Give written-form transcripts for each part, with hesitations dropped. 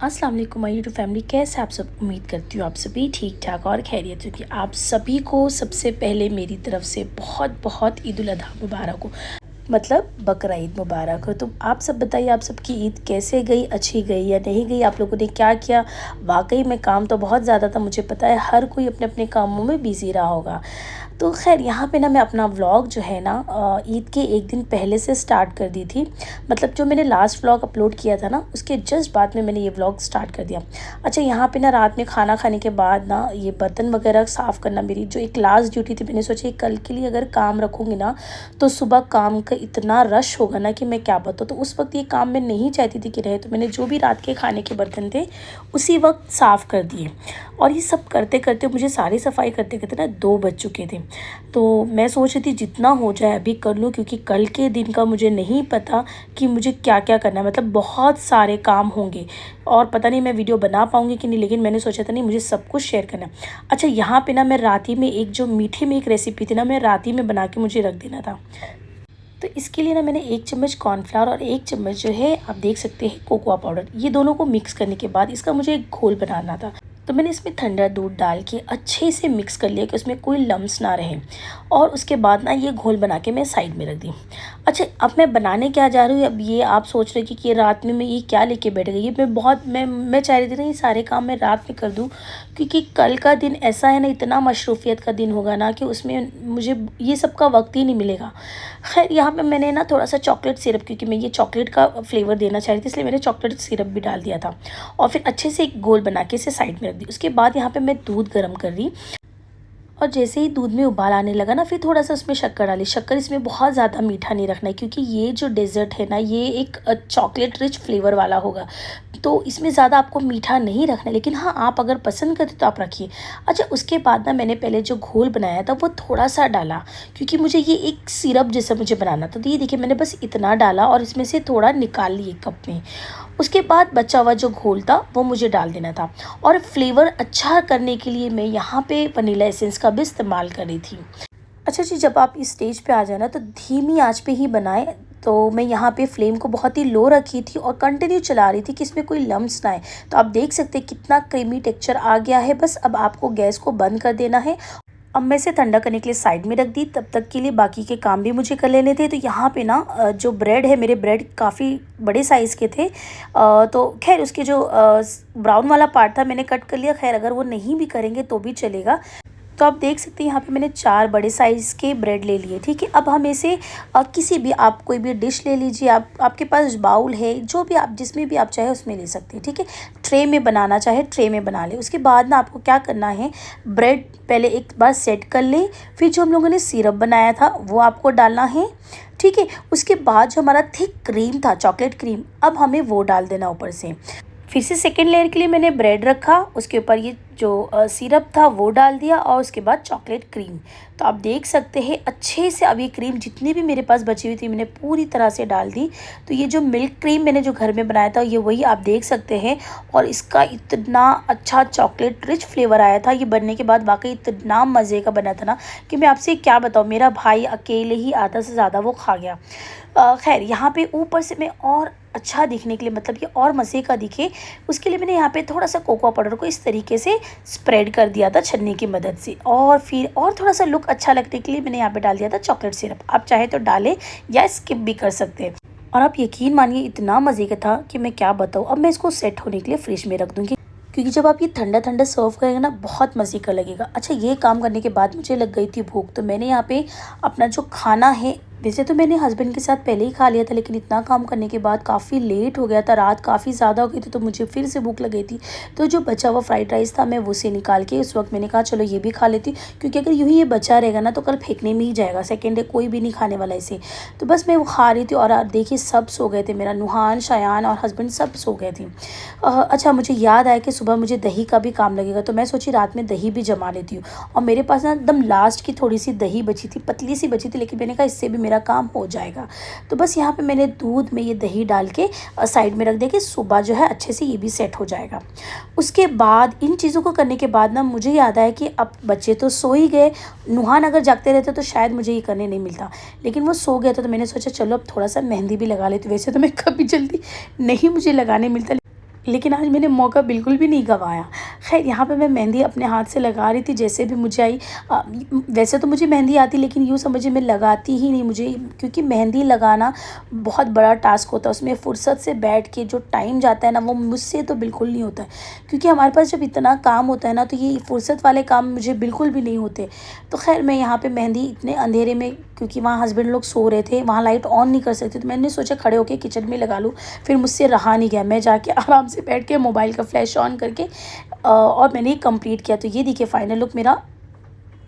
अस्सलाम वालेकुम my YouTube family, कैसे आप सब। उम्मीद करती हूँ आप सभी ठीक ठाक और खैरियत होगी। आप सभी को सबसे पहले मेरी तरफ से बहुत बहुत ईद उल अधा मुबारक हो, मतलब बकरा ईद मुबारक हो। तो आप सब बताइए, आप सबकी ईद कैसे गई, अच्छी गई या नहीं गई, आप लोगों ने क्या किया। वाकई में काम तो बहुत ज़्यादा था, मुझे पता है हर कोई अपने अपने कामों में बिज़ी रहा होगा। तो खैर यहाँ पे ना मैं अपना व्लॉग जो है ना ईद के एक दिन पहले से स्टार्ट कर दी थी। मतलब जो मैंने लास्ट व्लॉग अपलोड किया था ना, उसके जस्ट बाद में मैंने ये व्लॉग स्टार्ट कर दिया। अच्छा, यहाँ पे ना रात में खाना खाने के बाद ना ये बर्तन वगैरह साफ़ करना मेरी जो एक लास्ट ड्यूटी थी। मैंने सोचा कल के लिए अगर काम रखूँगी ना तो सुबह काम का इतना रश होगा ना कि मैं क्या बताऊँ। तो उस वक्त ये काम मैं नहीं चाहती थी कि रहे, तो मैंने जो भी रात के खाने के बर्तन थे उसी वक्त साफ़ कर दिए। और ये सब करते करते मुझे सारी सफाई करते करते ना 2 बज चुके थे। तो मैं सोच रही थी जितना हो जाए अभी कर लूँ, क्योंकि कल के दिन का मुझे नहीं पता कि मुझे क्या क्या करना है। मतलब बहुत सारे काम होंगे और पता नहीं मैं वीडियो बना पाऊँगी कि नहीं, लेकिन मैंने सोचा था नहीं, मुझे सब कुछ शेयर करना है। अच्छा, यहाँ पे ना मैं राती में एक जो मीठे में एक रेसिपी थी ना, मैं राती में बना के मुझे रख देना था। तो इसके लिए ना मैंने 1 चम्मच कॉर्नफ्लावर और 1 चम्मच जो है आप देख सकते हैं कोकोआ पाउडर, ये दोनों को मिक्स करने के बाद इसका मुझे एक घोल बनाना था। तो मैंने इसमें ठंडा दूध डाल के अच्छे से मिक्स कर लिया कि उसमें कोई लम्स ना रहे। और उसके बाद ना ये घोल बना के मैं साइड में रख दी। अच्छा, अब मैं बनाने क्या जा रही हूँ, अब ये आप सोच रहे कि रात में मैं ये क्या लेके बैठ गई। ये मैं चाह रही थी ना ये सारे काम मैं रात में कर दूँ, क्योंकि कल का दिन ऐसा है ना, इतना मशरूफियत का दिन होगा ना कि उसमें मुझे ये सब का वक्त ही नहीं मिलेगा। खैर यहाँ पे मैंने ना थोड़ा सा चॉकलेट सिरप, क्योंकि मैं ये चॉकलेट का फ्लेवर देना चाह रही थी, इसलिए मैंने चॉकलेट सिरप भी डाल दिया था। और फिर अच्छे से एक गोल बना के इसे साइड में रख दी। उसके बाद यहाँ पे मैं दूध गर्म कर दी और जैसे ही दूध में उबाल आने लगा ना, फिर थोड़ा सा उसमें शक्कर डाली। शक्कर इसमें बहुत ज़्यादा मीठा नहीं रखना है, क्योंकि ये जो डेज़र्ट है ना ये एक चॉकलेट रिच फ्लेवर वाला होगा, तो इसमें ज़्यादा आपको मीठा नहीं रखना है। लेकिन हाँ, आप अगर पसंद करते तो आप रखिए। अच्छा, उसके बाद ना मैंने पहले जो घोल बनाया था वो थोड़ा सा डाला, क्योंकि मुझे ये एक सिरप जैसा मुझे बनाना था। तो ये देखिए मैंने बस इतना डाला और इसमें से थोड़ा निकाल लिए कप में। उसके बाद बचा हुआ जो घोल था वो मुझे डाल देना था। और फ्लेवर अच्छा करने के लिए मैं यहाँ पे वनीला एसेंस का भी इस्तेमाल कर रही थी। अच्छा जी, जब आप इस स्टेज पे आ जाए ना तो धीमी आंच पे ही बनाएं। तो मैं यहाँ पे फ्लेम को बहुत ही लो रखी थी और कंटिन्यू चला रही थी कि इसमें कोई लम्स ना आए। तो आप देख सकते हैं कितना क्रीमी टेक्सचर आ गया है। बस अब आपको गैस को बंद कर देना है। अब मैं इसे ठंडा करने के लिए साइड में रख दी। तब तक के लिए बाकी के काम भी मुझे कर लेने थे। तो यहाँ पे ना जो ब्रेड है, मेरे ब्रेड काफ़ी बड़े साइज़ के थे। तो खैर उसके जो ब्राउन वाला पार्ट था मैंने कट कर लिया। खैर अगर वो नहीं भी करेंगे तो भी चलेगा। तो आप देख सकते हैं यहाँ पे मैंने 4 बड़े साइज़ के ब्रेड ले लिए। ठीक है, अब हम इसे किसी भी, आप कोई भी डिश ले लीजिए, आपके पास बाउल है, जो भी आप जिसमें भी आप चाहे उसमें ले सकते हैं। ठीक है, ट्रे में बनाना चाहे ट्रे में बना ले। उसके बाद ना आपको क्या करना है, ब्रेड पहले एक बार सेट कर ले। फिर जो हम लोगों ने सिरप बनाया था वो आपको डालना है। ठीक है, उसके बाद जो हमारा थिक क्रीम था, चॉकलेट क्रीम, अब हमें वो डाल देना ऊपर से। फिर से सेकेंड लेयर के लिए मैंने ब्रेड रखा, उसके ऊपर ये जो सिरप था वो डाल दिया और उसके बाद चॉकलेट क्रीम। तो आप देख सकते हैं अच्छे से अब ये क्रीम जितनी भी मेरे पास बची हुई थी मैंने पूरी तरह से डाल दी। तो ये जो मिल्क क्रीम मैंने जो घर में बनाया था ये वही आप देख सकते हैं। और इसका इतना अच्छा चॉकलेट रिच फ्लेवर आया था। ये बनने के बाद वाकई इतना मज़े का बना था ना कि मैं आपसे क्या बताऊँ, मेरा भाई अकेले ही आधा से ज़्यादा वो खा गया। खैर यहाँ पे ऊपर से मैं और अच्छा दिखने के लिए, मतलब ये और मज़े का दिखे, उसके लिए मैंने यहाँ पे थोड़ा सा कोकोआ पाउडर को इस तरीके से स्प्रेड कर दिया था छन्नी की मदद से। और फिर और थोड़ा सा लुक अच्छा लगने के लिए मैंने यहाँ पे डाल दिया था चॉकलेट सिरप। आप चाहे तो डालें या स्किप भी कर सकते हैं। और आप यकीन मानिए इतना मज़े का था कि मैं क्या बताऊँ। अब मैं इसको सेट होने के लिए फ्रिज में रख दूँगी, क्योंकि जब आप ये ठंडा ठंडा सर्व करेंगे ना बहुत मज़े का लगेगा। अच्छा, ये काम करने के बाद मुझे लग गई थी भूख। तो मैंने यहाँ पे अपना जो खाना है, वैसे तो मैंने हस्बैंड के साथ पहले ही खा लिया था, लेकिन इतना काम करने के बाद काफ़ी लेट हो गया था, रात काफ़ी ज़्यादा हो गई थी, तो मुझे फिर से भूख लग गई थी। तो जो बचा हुआ फ्राइड राइस था मैं वो से निकाल के उस वक्त मैंने कहा चलो ये भी खा लेती, क्योंकि अगर यूँ ही ये बचा रहेगा ना तो कल फेंकने में ही जाएगा। सेकेंड डे कोई भी नहीं खाने वाला इसे। तो बस मैं वो खा रही थी और देखिए सब सो गए थे, मेरा नुहान, शायान और हस्बैंड सब सो गए थे। अच्छा, मुझे याद आया कि सुबह मुझे दही का भी काम लगेगा, तो मैं सोची रात में दही भी जमा लेती हूँ। और मेरे पास ना एकदम लास्ट की थोड़ी सी दही बची थी, पतली सी बची थी, लेकिन मैंने कहा इससे भी मेरा काम हो जाएगा। तो बस यहाँ पे मैंने दूध में ये दही डाल के साइड में रख दिया कि सुबह जो है अच्छे से ये भी सेट हो जाएगा। उसके बाद इन चीज़ों को करने के बाद ना मुझे याद आया कि अब बच्चे तो सो ही गए। नुहान अगर जागते रहते तो शायद मुझे ये करने नहीं मिलता, लेकिन वो सो गया था। तो मैंने सोचा चलो अब थोड़ा सा मेहंदी भी लगा लेती। वैसे तो मैं कभी जल्दी नहीं मुझे लगाने मिलता, लेकिन आज मैंने मौका बिल्कुल भी नहीं गँवाया। ख़ैर यहाँ पे मैं मेहंदी अपने हाथ से लगा रही थी जैसे भी मुझे आई। वैसे तो मुझे मेहंदी आती, लेकिन यूँ समझिए मैं लगाती ही नहीं, मुझे क्योंकि मेहंदी लगाना बहुत बड़ा टास्क होता है। उसमें फ़ुर्सत से बैठ के जो टाइम जाता है ना, वो मुझसे तो बिल्कुल नहीं होता है। क्योंकि हमारे पास जब इतना काम होता है ना, तो ये फ़ुर्सत वाले काम मुझे बिल्कुल भी नहीं होते। तो ख़ैर मैं यहाँ पे मेहंदी इतने अंधेरे में, क्योंकि वहाँ हस्बैंड लोग सो रहे थे, वहाँ लाइट ऑन नहीं कर सकती, तो मैंने सोचा खड़े होके किचन में लगा लूँ। फिर मुझसे रहा नहीं गया, मैं जाके आराम से बैठ के मोबाइल का फ्लैश ऑन करके और मैंने ये कंप्लीट किया। तो ये देखिए फाइनल लुक मेरा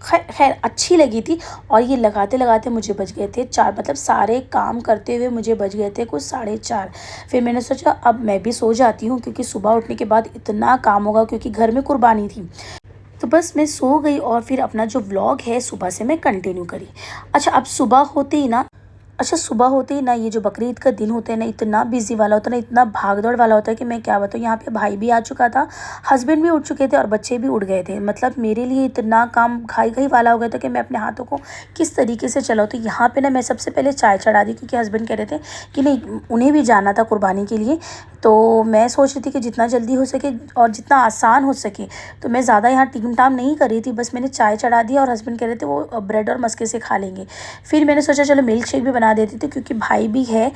खैर अच्छी लगी थी। और ये लगाते लगाते मुझे बज गए थे 4, मतलब सारे काम करते हुए मुझे बज गए थे कुछ 4:30। फिर मैंने सोचा अब मैं भी सो जाती हूँ, क्योंकि सुबह उठने के बाद इतना काम होगा, क्योंकि घर में कुर्बानी थी। तो बस मैं सो गई और फिर अपना जो व्लॉग है सुबह से मैं कंटिन्यू करी। अच्छा, अब सुबह होते ही ना ये जो बकरीद का दिन होता है ना, इतना बिजी वाला होता है ना, इतना भाग दौड़ वाला होता है कि मैं क्या बताऊँ। यहाँ पे भाई भी आ चुका था, हस्बैंड भी उठ चुके थे और बच्चे भी उठ गए थे। मतलब मेरे लिए इतना काम घाई घाई वाला हो गया था कि मैं अपने हाथों को किस तरीके से चलाऊँ। तो यहाँ पे ना मैं सबसे पहले चाय चढ़ा दी, क्योंकि हस्बैंड कह रहे थे कि नहीं, उन्हें भी जाना था कुर्बानी के लिए। तो मैं सोच रही थी कि जितना जल्दी हो सके और जितना आसान हो सके, तो मैं ज़्यादा यहाँ टीम टाम नहीं कर रही थी। बस मैंने चाय चढ़ा दिया और हस्बैंड कह रहे थे वो ब्रेड और मस्के से खा लेंगे। फिर मैंने सोचा चलो मिल्क शेक भी बना देती थी, क्योंकि भाई भी है।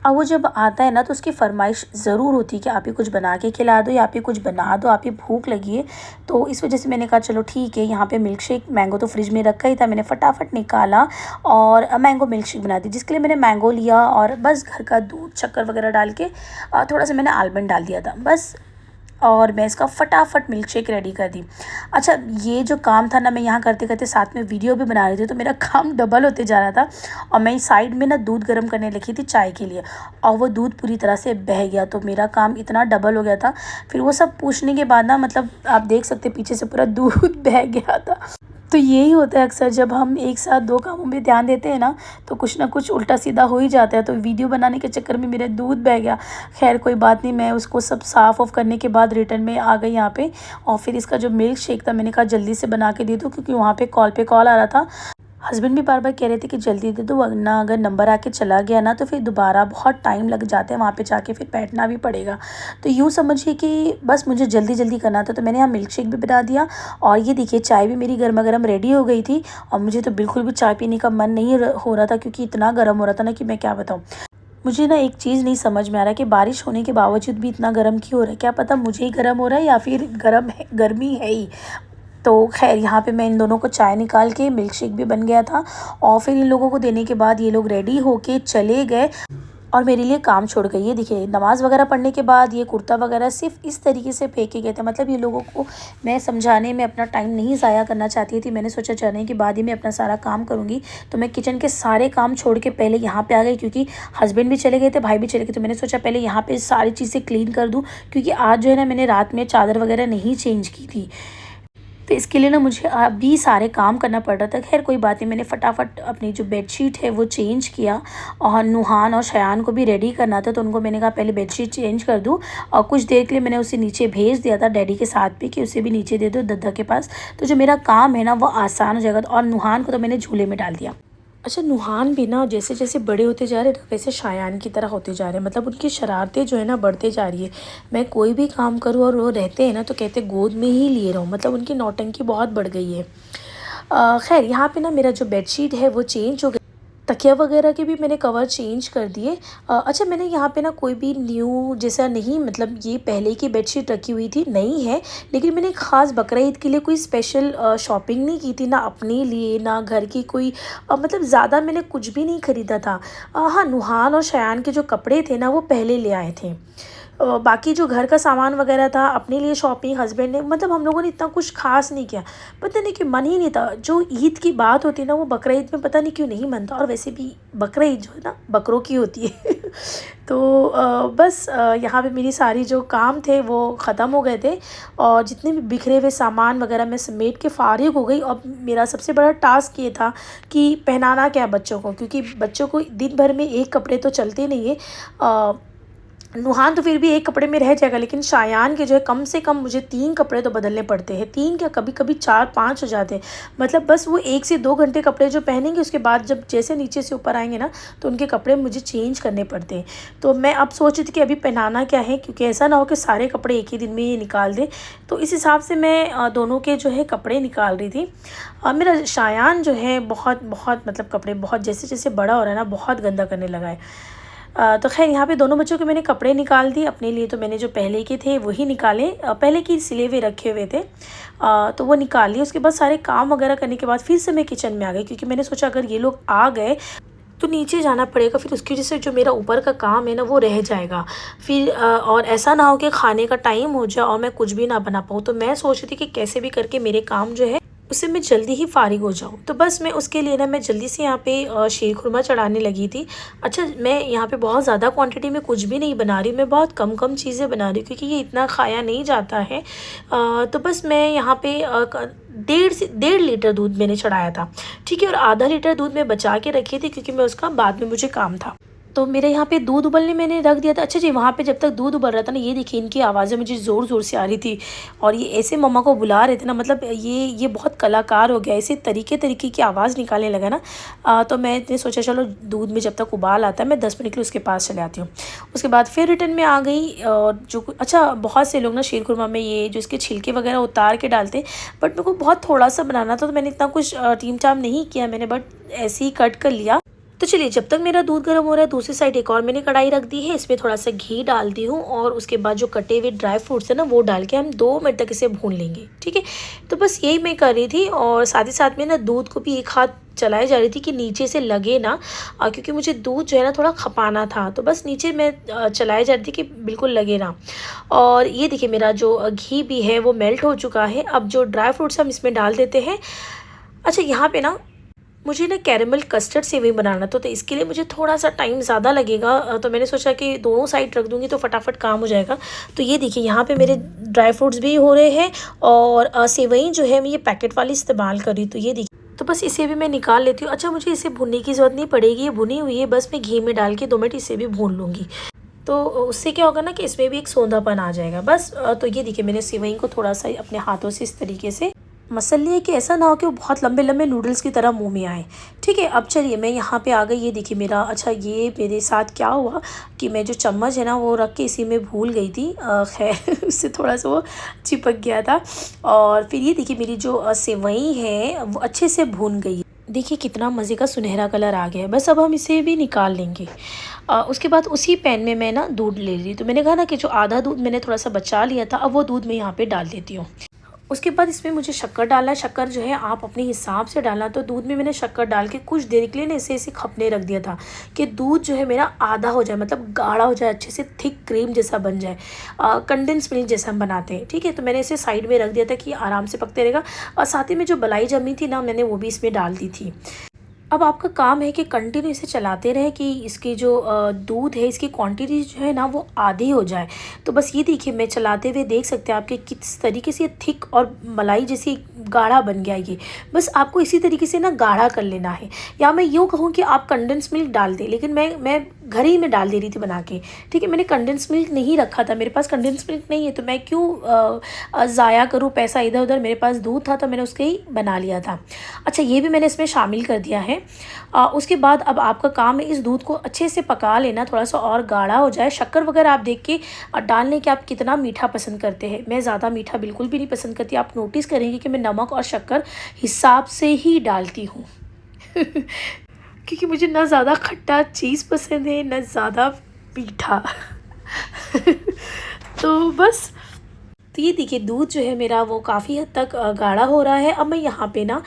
अब वो जब आता है ना, तो उसकी फरमाइश ज़रूर होती है कि आप ही कुछ बना के खिला दो, या आप ही कुछ बना दो, आप ही भूख लगी है। तो इस वजह से मैंने कहा चलो ठीक है। यहाँ पे मिल्क शेक, मैंगो तो फ्रिज में रखा ही था, मैंने फटाफट निकाला और मैंगो मिल्क शेक बना दी। जिसके लिए मैंने मैंगो लिया और बस घर का दूध शक्कर वगैरह डाल के थोड़ा सा मैंने आलमंड डाल दिया था बस, और मैं इसका फटाफट मिल्क शेक रेडी कर दी। अच्छा, ये जो काम था ना, मैं यहाँ करते करते साथ में वीडियो भी बना रही थी, तो मेरा काम डबल होते जा रहा था। और मैं साइड में ना दूध गर्म करने लगी थी चाय के लिए, और वो दूध पूरी तरह से बह गया, तो मेरा काम इतना डबल हो गया था। फिर वो सब पूछने के बाद ना, मतलब आप देख सकते पीछे से पूरा दूध बह गया था। तो यही होता है अक्सर, जब हम एक साथ 2 कामों में ध्यान देते हैं ना, तो कुछ ना कुछ उल्टा सीधा हो ही जाता है। तो वीडियो बनाने के चक्कर में मेरा दूध बह गया। खैर कोई बात नहीं, मैं उसको सब साफ़ ऑफ करने के बाद रिटर्न में आ गई यहाँ पे। और फिर इसका जो मिल्क शेक था, मैंने कहा जल्दी से बना के दे दूँ, क्योंकि वहाँ पे कॉल आ रहा था। हस्बैंड भी बार बार कह रहे थे कि जल्दी दे दो, वरना अगर नंबर आके चला गया ना, तो फिर दोबारा बहुत टाइम लग जाता है, वहाँ पे जाके फिर बैठना भी पड़ेगा। तो यूँ समझिए कि बस मुझे जल्दी जल्दी करना था। तो मैंने यहाँ मिल्क शेक भी बना दिया, और ये देखिए चाय भी मेरी गर्मा गर्म रेडी हो गई थी। और मुझे तो बिल्कुल भी चाय पीने का मन नहीं हो रहा था, क्योंकि इतना गर्म हो रहा था ना कि मैं क्या बताऊँ। मुझे ना एक चीज़ नहीं समझ में आ रहा कि बारिश होने के बावजूद भी इतना गर्म क्यों हो रहा है। क्या पता मुझे ही गर्म हो रहा है, या फिर गर्मी है ही। तो खैर यहाँ पे मैं इन दोनों को चाय निकाल के, मिल्क शेक भी बन गया था, और फिर इन लोगों को देने के बाद ये लोग रेडी होके चले गए और मेरे लिए काम छोड़ गए। ये देखिए नमाज़ वगैरह पढ़ने के बाद ये कुर्ता वगैरह सिर्फ इस तरीके से फेंके गए थे। मतलब ये लोगों को मैं समझाने में अपना टाइम नहीं ज़ाया करना चाहती थी। मैंने सोचा जाने के बाद ही मैं अपना सारा काम करूँगी। तो मैं किचन के सारे काम छोड़ के पहले यहाँ पे आ गई, क्योंकि हस्बैंड भी चले गए थे, भाई भी चले गए। तो मैंने सोचा पहले यहाँ पे सारी चीज़ें क्लीन कर दूँ, क्योंकि आज जो है ना मैंने रात में चादर वगैरह नहीं चेंज की थी। तो इसके लिए ना मुझे अभी सारे काम करना पड़ रहा था। खैर कोई बात नहीं, मैंने फटाफट अपनी जो बेडशीट है वो चेंज किया, और नुहान और शयान को भी रेडी करना था। तो उनको मैंने कहा पहले बेडशीट चेंज कर दूँ, और कुछ देर के लिए मैंने उसे नीचे भेज दिया था डैडी के साथ भी, कि उसे भी नीचे दे दो दद्दा के पास। तो जो मेरा काम है ना वो आसान हो जाएगा। और नुहान को तो मैंने झूले में डाल दिया। अच्छा, नुहान भी ना जैसे जैसे बड़े होते जा रहे हैं वैसे शायान की तरह होते जा रहे हैं। मतलब उनकी शरारतें जो है ना बढ़ते जा रही है। मैं कोई भी काम करूँ और वो रहते हैं ना, तो कहते गोद में ही लिए रहूँ। मतलब उनकी नौटंकी बहुत बढ़ गई है। खैर यहाँ पे ना मेरा जो बेडशीट है वो चेंज हो गया, तकिया वगैरह के भी मैंने कवर चेंज कर दिए। अच्छा, मैंने यहाँ पे ना कोई भी न्यू जैसा नहीं, मतलब ये पहले की बेडशीट रखी हुई थी, नई है। लेकिन मैंने ख़ास बकरा ईद के लिए कोई स्पेशल शॉपिंग नहीं की थी, ना अपने लिए ना घर की कोई मतलब ज़्यादा मैंने कुछ भी नहीं ख़रीदा था। हाँ, नुहान और शयान के जो कपड़े थे ना वो पहले ले आए थे। बाकी जो घर का सामान वगैरह था अपने लिए शॉपिंग हस्बैंड ने, मतलब हम लोगों ने इतना कुछ खास नहीं किया। पता नहीं कि मन ही नहीं था। जो ईद की बात होती है ना वो बकरा ईद में पता नहीं क्यों नहीं मनता। और वैसे भी बकरा ईद जो है ना बकरों की होती है। तो बस यहाँ पे मेरी सारी जो काम थे वो ख़त्म हो गए थे, और जितने भी बिखरे हुए सामान वगैरह मैं समेट के फ़ारिग हो गई। अब मेरा सबसे बड़ा टास्क ये था कि पहनाना क्या बच्चों को, क्योंकि बच्चों को दिन भर में एक कपड़े तो चलते नहीं है। नुहान तो फिर भी एक कपड़े में रह जाएगा, लेकिन शायान के जो है कम से कम मुझे 3 कपड़े तो बदलने पड़ते हैं। 3 क्या, कभी कभी 4-5 हो जाते हैं। मतलब बस वो 1 से 2 घंटे कपड़े जो पहनेंगे, उसके बाद जब जैसे नीचे से ऊपर आएंगे ना, तो उनके कपड़े मुझे चेंज करने पड़ते हैं। तो मैं अब सोच रही थी कि अभी पहनाना क्या है, क्योंकि ऐसा ना हो कि सारे कपड़े एक ही दिन में ये निकाल दे। तो इस हिसाब से मैं दोनों के जो है कपड़े निकाल रही थी। मेरा शायान जो है बहुत बहुत मतलब कपड़े बहुत जैसे जैसे बड़ा हो रहा है ना, बहुत गंदा करने लगा है। तो खैर यहाँ पे दोनों बच्चों के मैंने कपड़े निकाल दिए। अपने लिए तो मैंने जो पहले के थे वही निकाले, पहले की सिले हुए रखे हुए थे, तो वो निकाल लिए। उसके बाद सारे काम वगैरह करने के बाद फिर से मैं किचन में आ गई, क्योंकि मैंने सोचा अगर ये लोग आ गए तो नीचे जाना पड़ेगा, फिर उसकी वजह से जो मेरा ऊपर का काम है ना वो रह जाएगा। फिर और ऐसा ना हो कि खाने का टाइम हो जाए और मैं कुछ भी ना बना पाऊँ। तो मैं सोच रही थी कि कैसे भी करके मेरे काम जो है उससे मैं जल्दी ही फ़ारिग हो जाऊँ। तो बस मैं उसके लिए ना मैं जल्दी से यहाँ पे शीर खुरमा चढ़ाने लगी थी। अच्छा, मैं यहाँ पे बहुत ज़्यादा क्वांटिटी में कुछ भी नहीं बना रही, मैं बहुत कम कम चीज़ें बना रही हूँ, क्योंकि ये इतना खाया नहीं जाता है। तो बस मैं यहाँ पे 1.5 लीटर दूध मैंने चढ़ाया था, ठीक है। और आधा लीटर दूध मैं बचा के रखी थी, क्योंकि मैं उसका बाद में मुझे काम था। तो मेरे यहाँ पे दूध उबलने मैंने रख दिया था। अच्छा जी, वहाँ पे जब तक दूध उबल रहा था ना, ये देखिए इनकी आवाज़ें मुझे ज़ोर ज़ोर से आ रही थी, और ये ऐसे मम्मा को बुला रहे थे ना, मतलब ये बहुत कलाकार हो गया, ऐसे तरीके तरीके की आवाज़ निकालने लगा ना। तो मैंने सोचा चलो दूध में जब तक उबाल आता है मैं 10 मिनट के लिए उसके पास चले आती हूँ। उसके बाद फिर रिटर्न में आ गई। और जो अच्छा, बहुत से लोग ना शीर खुरमा में ये जो इसके छिलके वगैरह उतार के डालते, बट मेरे को बहुत थोड़ा सा बनाना था, तो मैंने इतना कुछ टीम टाम नहीं किया मैंने, बट ऐसे ही कट कर लिया। तो चलिए, जब तक मेरा दूध गर्म हो रहा है, दूसरी साइड एक और मैंने कढ़ाई रख दी है। इसमें थोड़ा सा घी डालती हूँ, और उसके बाद जो कटे हुए ड्राई फ्रूट्स है ना वो डाल के हम 2 मिनट तक इसे भून लेंगे, ठीक है। तो बस यही मैं कर रही थी, और साथ ही साथ में ना दूध को भी एक हाथ चलाई जा रही थी कि नीचे से लगे ना, क्योंकि मुझे दूध जो है ना थोड़ा खपाना था। तो बस नीचे मैं चलाई जा रही थी कि बिल्कुल लगे ना। और ये देखिए मेरा जो घी भी है वो मेल्ट हो चुका है। अब जो ड्राई फ्रूट्स हम इसमें डाल देते हैं। अच्छा, यहाँ पे ना मुझे ना कैरेमल कस्टर्ड सेवई बनाना था, तो इसके लिए मुझे थोड़ा सा टाइम ज़्यादा लगेगा। तो मैंने सोचा कि दोनों साइड रख दूँगी तो फटाफट काम हो जाएगा। तो ये देखिए यहाँ पे मेरे ड्राई फ्रूट्स भी हो रहे हैं, और सेवई जो है मैं ये पैकेट वाली इस्तेमाल कर रही हूँ। तो ये देखिए, तो बस इसे भी मैं निकाल लेती हूँ। अच्छा, मुझे इसे भूनने की ज़रूरत नहीं पड़ेगी, ये भुनी हुई है, बस मैं घी में डाल के 2 मिनट इसे भी भून लूँगी। तो उससे क्या होगा ना कि इसमें भी एक सौंधापन आ जाएगा बस। तो ये देखिए मैंने सेवई को थोड़ा सा अपने हाथों से इस तरीके से मसल लिया, कि ऐसा ना हो कि वो बहुत लंबे लंबे नूडल्स की तरह मुंह में आए, ठीक है। अब चलिए मैं यहाँ पे आ गई। ये देखिए मेरा, अच्छा ये मेरे साथ क्या हुआ कि मैं जो चम्मच है ना वो रख के इसी में भूल गई थी, खैर उससे थोड़ा सा वो चिपक गया था। और फिर ये देखिए मेरी जो सेवई है वो अच्छे से भून गई। देखिए कितना मज़े का सुनहरा कलर आ गया है। बस अब हम इसे भी निकाल लेंगे। उसके बाद उसी पैन में मैं ना दूध ले ली। तो मैंने कहा ना कि जो आधा दूध मैंने थोड़ा सा बचा लिया था, अब वो दूध मैं यहाँ पे डाल देती हूँ। उसके बाद इसमें मुझे शक्कर डालना है। शक्कर जो है आप अपने हिसाब से डालना। तो दूध में मैंने शक्कर डाल के कुछ देर के लिए ना इसे खपने रख दिया था, कि दूध जो है मेरा आधा हो जाए, मतलब गाढ़ा हो जाए, अच्छे से थिक क्रीम जैसा बन जाए, कंडेंस मिल्क जैसा हम बनाते हैं, ठीक है। तो मैंने इसे साइड में रख दिया था कि आराम से पकते रहेगा। और साथ ही में जो मलाई जमी थी ना, मैंने वो भी इसमें डाल दी थी। अब आपका काम है कि कंटिन्यू इसे चलाते रहें कि इसकी जो दूध है इसकी क्वांटिटी जो है ना वो आधी हो जाए। तो बस ये देखिए मैं चलाते हुए देख सकते हैं आपके किस तरीके से ये थिक और मलाई जैसी गाढ़ा बन गया ये। बस आपको इसी तरीके से ना गाढ़ा कर लेना है। या मैं यूँ कहूँ कि आप कंडेंस मिल्क डाल दें, लेकिन मैं घर ही में डाल दे रही थी बना के, ठीक है। मैंने कंडेंस मिल्क नहीं रखा था, मेरे पास कंडेंस मिल्क नहीं है, तो मैं क्यों ज़ाया करूँ पैसा इधर उधर। मेरे पास दूध था तो मैंने उसके ही बना लिया था। अच्छा, ये भी मैंने इसमें शामिल कर दिया है। उसके बाद अब आपका काम है इस दूध को अच्छे से पका लेना, थोड़ा सा और गाढ़ा हो जाए। शक्कर वगैरह आप देख के डालने के आप कितना मीठा पसंद करते हैं। मैं ज़्यादा मीठा बिल्कुल भी नहीं पसंद करती। आप नोटिस करेंगे कि मैं नमक और शक्कर हिसाब से ही डालती हूँ क्योंकि मुझे ना ज़्यादा खट्टा चीज़ पसंद है ना ज़्यादा मीठा तो बस, तो ये देखिए दूध जो है मेरा वो काफ़ी हद तक गाढ़ा हो रहा है। अब मैं यहाँ पे ना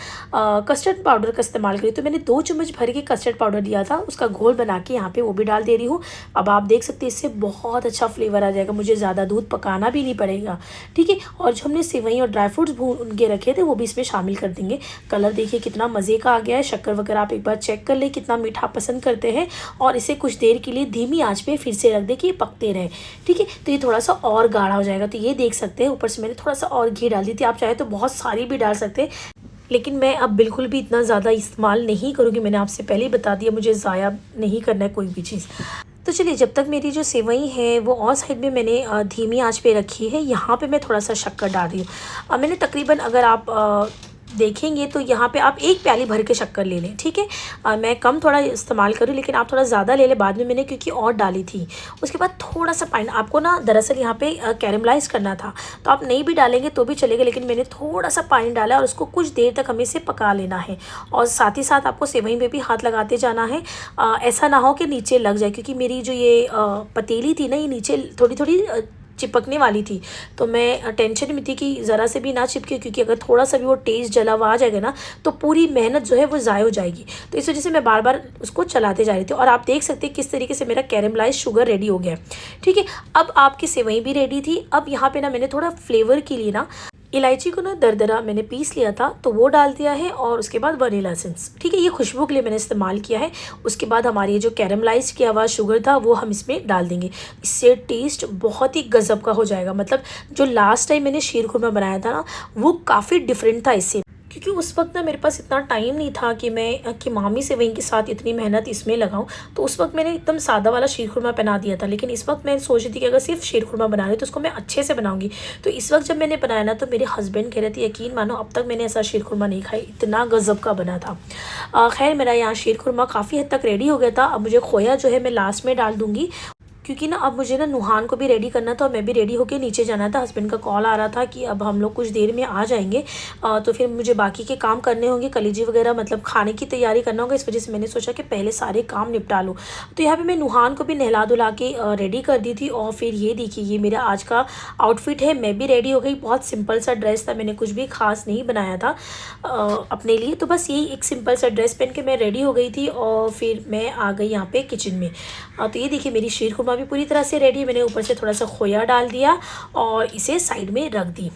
कस्टर्ड पाउडर का इस्तेमाल करी। तो मैंने 2 चम्मच भर के कस्टर्ड पाउडर लिया था, उसका घोल बना के यहाँ पे वो भी डाल दे रही हूँ। अब आप देख सकते हैं इससे बहुत अच्छा फ्लेवर आ जाएगा, मुझे ज़्यादा दूध पकाना भी नहीं पड़ेगा, ठीक है। और जो हमने सेवई और ड्राई फ्रूट्स भून के रखे थे वो भी इसमें शामिल कर देंगे। कलर देखिए कितना मज़े का आ गया है। शक्कर वगैरह आप एक बार चेक कर ले कितना मीठा पसंद करते हैं। और इसे कुछ देर के लिए धीमी आँच पर फिर से रख दे कि ये पकते रहे, ठीक है। तो ये थोड़ा सा और गाढ़ा हो जाएगा। तो ये देख सकते हैं ऊपर से मैंने थोड़ा सा और घी डाल दी थी। आप चाहे तो बहुत सारी भी डाल सकते हैं, लेकिन मैं अब बिल्कुल भी इतना ज़्यादा इस्तेमाल नहीं करूँगी। मैंने आपसे पहले ही बता दिया मुझे ज़ाया नहीं करना है कोई भी चीज़। तो चलिए, जब तक मेरी जो सेवई है वो और साइड में मैंने धीमी आंच पे रखी है, यहाँ पे मैं थोड़ा सा शक्कर डाल रही हूँ। मैंने तकरीबन, अगर आप देखेंगे तो यहाँ पे आप 1 प्याली भर के शक्कर ले लें, ठीक है। मैं कम थोड़ा इस्तेमाल करूँ, लेकिन आप थोड़ा ज़्यादा ले लें, बाद में मैंने क्योंकि और डाली थी। उसके बाद थोड़ा सा पानी, आपको ना दरअसल यहाँ पे कैरमलाइज़ करना था, तो आप नहीं भी डालेंगे तो भी चलेगा, लेकिन मैंने थोड़ा सा पानी डाला और उसको कुछ देर तक हमें इसे पका लेना है। और साथ ही साथ आपको सेवई में भी हाथ लगाते जाना है, ऐसा ना हो कि नीचे लग जाए, क्योंकि मेरी जो ये पतीली थी ना, ये नीचे थोड़ी थोड़ी चिपकने वाली थी। तो मैं टेंशन में थी कि ज़रा से भी ना चिपके, क्योंकि अगर थोड़ा सा भी वो टेस्ट जला हुआ आ जाएगा ना, तो पूरी मेहनत जो है वो ज़ाय हो जाएगी। तो इस वजह से मैं बार बार उसको चलाते जा रही थी। और आप देख सकते हैं किस तरीके से मेरा कैरमलाइज शुगर रेडी हो गया है, ठीक है। अब आपकी सेवई भी रेडी थी। अब यहाँ पे ना मैंने थोड़ा फ्लेवर के लिए ना इलायची को ना दरदरा मैंने पीस लिया था, तो वो डाल दिया है। और उसके बाद वनीला एसेंस, ठीक है, ये खुशबू के लिए मैंने इस्तेमाल किया है। उसके बाद हमारी ये जो कैरमलाइज किया हुआ शुगर था वो हम इसमें डाल देंगे। इससे टेस्ट बहुत ही गजब का हो जाएगा। मतलब जो लास्ट टाइम मैंने शीर खुरमा बनाया था ना, वो काफ़ी डिफरेंट था इससे, क्योंकि उस वक्त ना मेरे पास इतना टाइम नहीं था कि मैं कि मामी सेवई के साथ इतनी मेहनत इसमें लगाऊं। तो उस वक्त मैंने एकदम सादा वाला शीर खुरमा बना दिया था। लेकिन इस वक्त मैं सोच रही थी कि अगर सिर्फ शीर खुरमा बना रही तो उसको मैं अच्छे से बनाऊंगी। तो इस वक्त जब मैंने बनाया ना, तो मेरे हस्बैंड कह रहे थे, यकीन मानो अब तक मैंने ऐसा शीर खुरमा नहीं खाई, इतना गजब का बना था। खैर, मेरा यहाँ शीर खुरमा काफ़ी हद तक रेडी हो गया था। अब मुझे खोया जो है मैं लास्ट में डाल दूँगी, क्योंकि ना अब मुझे ना नुहान को भी रेडी करना था और मैं भी रेडी होके नीचे जाना था। हस्बैंड का कॉल आ रहा था कि अब हम लोग कुछ देर में आ जाएंगे, तो फिर मुझे बाकी के काम करने होंगे, कलीजी वगैरह मतलब खाने की तैयारी करना होगा। इस वजह से मैंने सोचा कि पहले सारे काम निपटा लूँ। तो यहाँ पे मैं नुहान को भी नहला धुला के रेडी कर दी थी। और फिर ये देखिए, ये मेरा आज का आउटफिट है। मैं भी रेडी हो गई। बहुत सिंपल सा ड्रेस था, मैंने कुछ भी खास नहीं बनाया था अपने लिए। तो बस यही एक सिंपल सा ड्रेस पहन के मैं रेडी हो गई थी और फिर मैं आ गई यहाँ पे किचन में। तो ये देखिए, मेरी शीर खुरमा भी पूरी तरह से रेडी। मैंने ऊपर से थोड़ा सा खोया डाल दिया और इसे साइड में रख दी।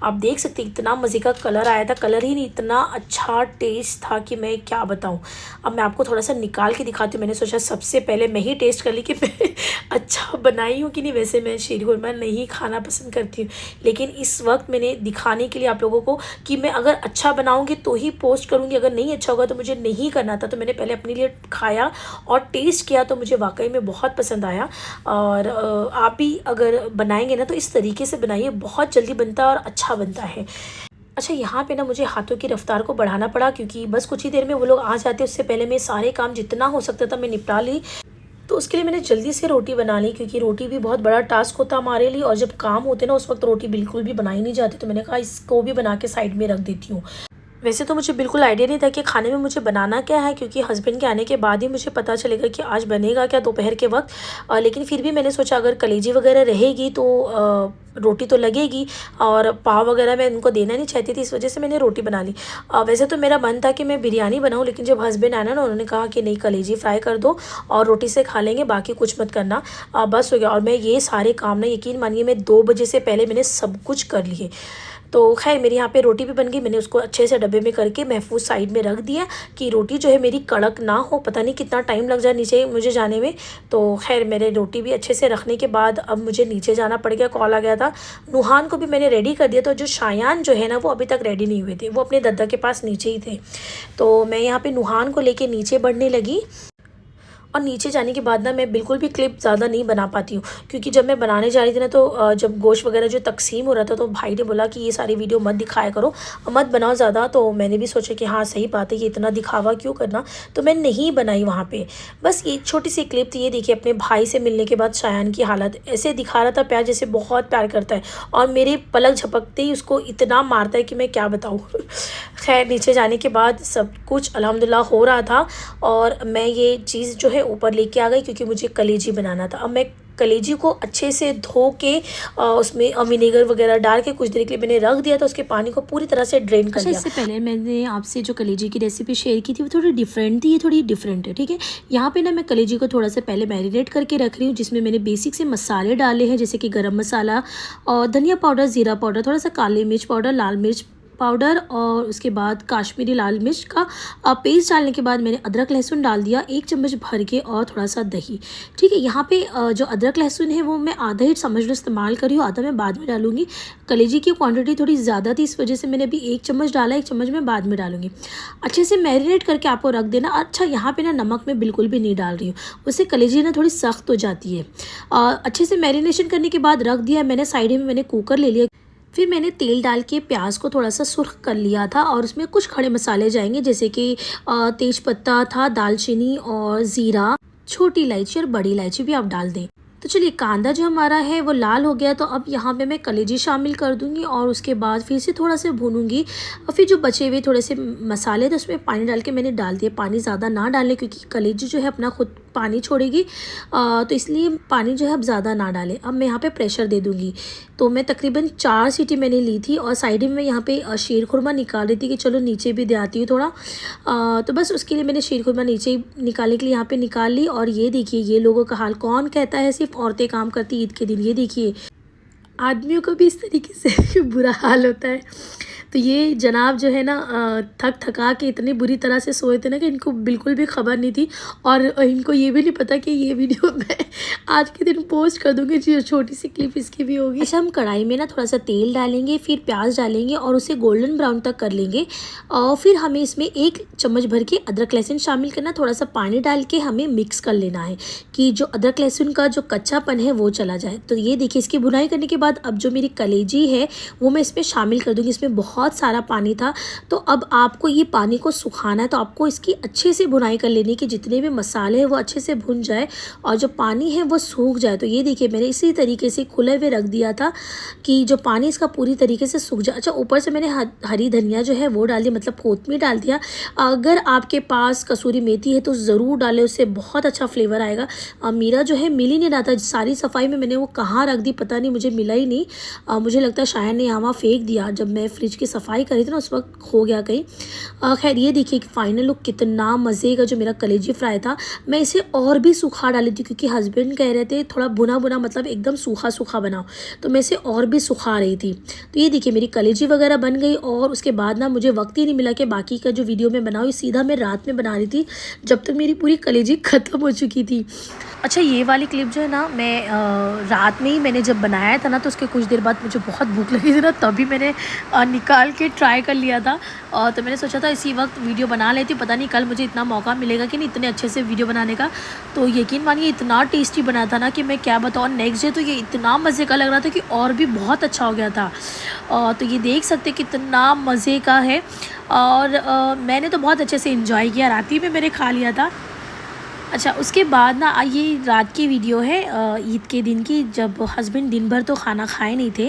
आप देख सकते हैं इतना मज़े का कलर आया था। कलर ही नहीं, इतना अच्छा टेस्ट था कि मैं क्या बताऊं। अब मैं आपको थोड़ा सा निकाल के दिखाती हूँ। मैंने सोचा सबसे पहले मैं ही टेस्ट कर ली कि मैं अच्छा बनाई हूँ कि नहीं। वैसे मैं शीर खुरमा नहीं खाना पसंद करती हूँ, लेकिन इस वक्त मैंने दिखाने के लिए आप लोगों को कि मैं अगर अच्छा बनाऊँगी तो ही पोस्ट करूँगी, अगर नहीं अच्छा होगा तो मुझे नहीं करना था। तो मैंने पहले अपने लिए खाया और टेस्ट किया, तो मुझे वाकई में बहुत पसंद आया। और आप भी अगर बनाएंगे ना तो इस तरीके से बनाइए, बहुत जल्दी बनता है और अच्छा बनता है। अच्छा, यहाँ पे ना मुझे हाथों की रफ्तार को बढ़ाना पड़ा, क्योंकि बस कुछ ही देर में वो लोग आ जाते। उससे पहले मैं सारे काम जितना हो सकता था मैं निपटा ली। तो उसके लिए मैंने जल्दी से रोटी बना ली, क्योंकि रोटी भी बहुत बड़ा टास्क होता हमारे लिए। और जब काम होते ना, उस वक्त रोटी बिल्कुल भी बनाई नहीं जाती। तो मैंने कहा इसको भी बना के साइड में रख देती हूँ। वैसे तो मुझे बिल्कुल आइडिया नहीं था कि खाने में मुझे बनाना क्या है, क्योंकि हस्बैंड के आने के बाद ही मुझे पता चलेगा कि आज बनेगा क्या दोपहर के वक्त। लेकिन फिर भी मैंने सोचा अगर कलेजी वगैरह रहेगी तो रोटी तो लगेगी, और पाव वगैरह मैं उनको देना नहीं चाहती थी, इस वजह से मैंने रोटी बना ली। वैसे तो मेरा मन था कि मैं बिरयानी बनाऊँ, लेकिन जब हस्बैंड आया ना, उन्होंने कहा कि नहीं, कलेजी फ्राई कर दो और रोटी से खा लेंगे, बाकी कुछ मत करना। बस हो गया। और मैं ये सारे काम ना, यकीन मानिए, मैं 2 बजे से पहले मैंने सब कुछ कर लिए। तो खैर, मेरी यहाँ पे रोटी भी बन गई। मैंने उसको अच्छे से डब्बे में करके महफूज साइड में रख दिया कि रोटी जो है मेरी कड़क ना हो। पता नहीं कितना टाइम लग जाए नीचे मुझे जाने में। तो खैर, मेरे रोटी भी अच्छे से रखने के बाद अब मुझे नीचे जाना पड़ गया। कॉल आ गया था। नुहान को भी मैंने रेडी कर दिया। तो जो शायान जो है ना, वो अभी तक रेडी नहीं हुए थे, वो अपने दादा के पास नीचे ही थे। तो मैं यहाँ पर नुहान को लेके नीचे बढ़ने लगी। और नीचे जाने के बाद ना मैं बिल्कुल भी क्लिप ज़्यादा नहीं बना पाती हूँ, क्योंकि जब मैं बनाने जा रही थी ना, तो जब गोश्त वगैरह जो तकसीम हो रहा था, तो भाई ने बोला कि ये सारी वीडियो मत दिखाया करो, मत बनाओ ज़्यादा। तो मैंने भी सोचा कि हाँ, सही बात है, ये इतना दिखावा क्यों करना। तो मैं नहीं बनाई वहाँ पे। बस एक छोटी सी क्लिप थी। ये देखिए, अपने भाई से मिलने के बाद शायान की हालत ऐसे दिखा रहा था, प्यार जैसे बहुत प्यार करता है, और मेरे पलक झपकते ही उसको इतना मारता है कि मैं क्या बताऊँ। खैर, नीचे जाने के बाद सब कुछ अल्हम्दुलिल्लाह हो रहा था, और मैं ये चीज़ जो है ऊपर लेके आ गई, क्योंकि मुझे कलेजी बनाना था। अब मैं कलेजी को अच्छे से धो के उसमें विनेगर वगैरह डाल के कुछ देर के लिए मैंने रख दिया था। उसके पानी को पूरी तरह से ड्रेन कर दिया। इससे पहले मैंने आपसे जो कलेजी की रेसिपी शेयर की थी वो थोड़ी डिफरेंट थी, ये थोड़ी डिफरेंट है, ठीक है। यहाँ पे ना मैं कलेजी को थोड़ा सा पहले मैरिनेट करके रख रही हूँ, जिसमें मैंने बेसिक से मसाले डाले हैं, जैसे कि गरम मसाला और धनिया पाउडर, ज़ीरा पाउडर, थोड़ा सा काली मिर्च पाउडर, लाल मिर्च पाउडर और उसके बाद काश्मीरी लाल मिर्च का पेस्ट डालने के बाद मैंने अदरक लहसुन डाल दिया 1 चम्मच भर के और थोड़ा सा दही। ठीक है, यहाँ पे जो अदरक लहसुन है वो मैं आधा ही समझ लो इस्तेमाल करी हूँ, आधा मैं बाद में डालूंगी। कलेजी की क्वांटिटी थोड़ी ज़्यादा थी, इस वजह से मैंने अभी 1 चम्मच डाला, 1 चम्मच मैं बाद में डालूंगी। अच्छे से मैरिनेट करके आपको रख देना। अच्छा, यहाँ पे ना नमक मैं बिल्कुल भी नहीं डाल रही हूँ, उससे कलेजी ना थोड़ी सख्त हो जाती है। अच्छे से मैरिनेशन करने के बाद रख दिया मैंने साइड में। मैंने कुकर ले लिया, फिर मैंने तेल डाल के प्याज को थोड़ा सा सुर्ख कर लिया था और उसमें कुछ खड़े मसाले जाएंगे, जैसे कि तेज पत्ता था, दालचीनी और ज़ीरा, छोटी इलायची और बड़ी इलायची भी आप डाल दें। तो चलिए, कांदा जो हमारा है वो लाल हो गया, तो अब यहाँ पे मैं कलेजी शामिल कर दूंगी और उसके बाद फिर से थोड़ा सा भूनूंगी। और फिर जो बचे हुए थोड़े से मसाले थे उसमें पानी डाल के मैंने डाल दिया। पानी ज़्यादा ना डालें क्योंकि कलेजी जो है अपना खुद पानी छोड़ेगी, तो इसलिए पानी जो है अब ज़्यादा ना डालें। अब मैं यहाँ पे प्रेशर दे दूँगी। तो मैं तकरीबन 4 सीटी मैंने ली थी और साइड में यहाँ पे शीर खुरमा निकाल रही थी कि चलो नीचे भी दे आती हूँ थोड़ा। तो बस उसके लिए मैंने शीर खुरमा नीचे ही निकालने के लिए यहाँ पे निकाल ली। और ये देखिए, ये लोगों का हाल, कौन कहता है सिर्फ औरतें काम करती ईद के दिन। ये देखिए, आदमियों का भी इस तरीके से बुरा हाल होता है। तो ये जनाब जो है ना थक थका के इतनी बुरी तरह से सोए थे ना कि इनको बिल्कुल भी खबर नहीं थी और इनको ये भी नहीं पता कि ये वीडियो मैं आज के दिन पोस्ट कर दूँगी। जो छोटी सी क्लिप इसकी भी होगी। अच्छा, हम कढ़ाई में ना थोड़ा सा तेल डालेंगे, फिर प्याज डालेंगे और उसे गोल्डन ब्राउन तक कर लेंगे। और फिर हमें इसमें 1 चम्मच भर के अदरक लहसुन शामिल करना। थोड़ा सा पानी डाल के हमें मिक्स कर लेना है कि जो अदरक लहसुन का जो कच्चापन है वो चला जाए। तो ये देखिए, इसकी भुनाई करने के बाद अब जो मेरी कलेजी है वो मैं इसमें शामिल कर दूँगी। इसमें बहुत सारा पानी था, तो अब आपको ये पानी को सुखाना है। तो आपको इसकी अच्छे से भुनाई कर लेनी कि जितने भी मसाले हैं वो अच्छे से भुन जाए और जो पानी है वो सूख जाए। तो ये देखिए, मैंने इसी तरीके से खुले हुए रख दिया था कि जो पानी इसका पूरी तरीके से सूख जाए। अच्छा, ऊपर से मैंने हरी धनिया जो है वो डाल दिया, मतलब कोतमीर डाल दिया। अगर आपके पास कसूरी मेथी है तो ज़रूर डालें, उससे बहुत अच्छा फ्लेवर आएगा। मेरा जो है मिल ही नहीं रहा था, सारी सफाई में मैंने वो कहाँ रख दी पता नहीं, मुझे मिला ही नहीं। मुझे लगता है शायद ने यहाँ फेंक दिया, जब मैं फ्रिज की सफाई करी थी ना उस वक्त खो गया कहीं। खैर, ये देखिए फाइनल लुक कितना मज़े का जो मेरा कलेजी फ्राई था। मैं इसे और भी सूखा डाली थी क्योंकि हस्बैंड कह रहे थे थोड़ा भुना भुना, मतलब एकदम सूखा सूखा बनाओ, तो मैं इसे और भी सुखा रही थी। तो ये देखिए, मेरी कलेजी वगैरह बन गई और उसके बाद ना मुझे वक्त ही नहीं मिला कि बाकी का जो वीडियो मैं बनाऊँ, सीधा मैं रात में बना रही थी जब तक मेरी पूरी कलेजी ख़त्म हो चुकी थी। अच्छा, ये वाली क्लिप जो है ना मैं रात में ही मैंने जब बनाया था ना, तो उसके कुछ देर बाद मुझे बहुत भूख लगी थी ना, तभी मैंने निकाल के ट्राई कर लिया था। तो मैंने सोचा था इसी वक्त वीडियो बना लेती, पता नहीं कल मुझे इतना मौका मिलेगा कि नहीं इतने अच्छे से वीडियो बनाने का। तो यकीन मानिए इतना टेस्टी बना था ना कि मैं क्या बताऊँ। नेक्स्ट डे तो ये इतना मज़े का लग रहा था कि और भी बहुत अच्छा हो गया था। तो ये देख सकते कितना मज़े का है और मैंने तो बहुत अच्छे से इंजॉय किया, रात ही में मैंने खा लिया था। अच्छा, उसके बाद ना ये रात की वीडियो है ईद के दिन की, जब हस्बैंड दिन भर तो खाना खाए नहीं थे।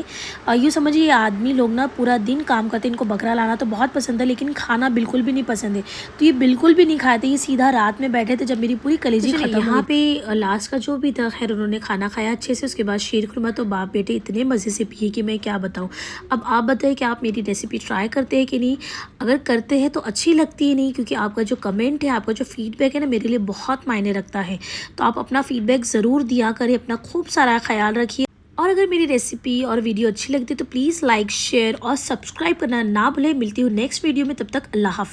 यूँ समझिए, आदमी लोग ना पूरा दिन काम करते, इनको बकरा लाना तो बहुत पसंद है लेकिन खाना बिल्कुल भी नहीं पसंद है। तो ये बिल्कुल भी नहीं खाए थे, ये सीधा रात में बैठे थे जब मेरी पूरी कलेजी खत्म। यहाँ पे लास्ट का जो भी था, खैर उन्होंने खाना खाया अच्छे से। उसके बाद शीर खुरमा तो बाप बेटे इतने मज़े से पिए कि मैं क्या बताऊँ। अब आप बताएं कि आप मेरी रेसिपी ट्राई करते हैं कि नहीं। अगर करते हैं तो अच्छी लगती है नहीं, क्योंकि आपका जो कमेंट है, आपका जो फीडबैक है ना, मेरे लिए बहुत मायने रखता है। तो आप अपना फीडबैक ज़रूर दिया करें, अपना खूब सारा ख्याल रखिए। और अगर मेरी रेसिपी और वीडियो अच्छी लगती है तो प्लीज़ लाइक, शेयर और सब्सक्राइब करना ना भूलें। मिलती हूँ नेक्स्ट वीडियो में, तब तक अल्लाह हाफिज़।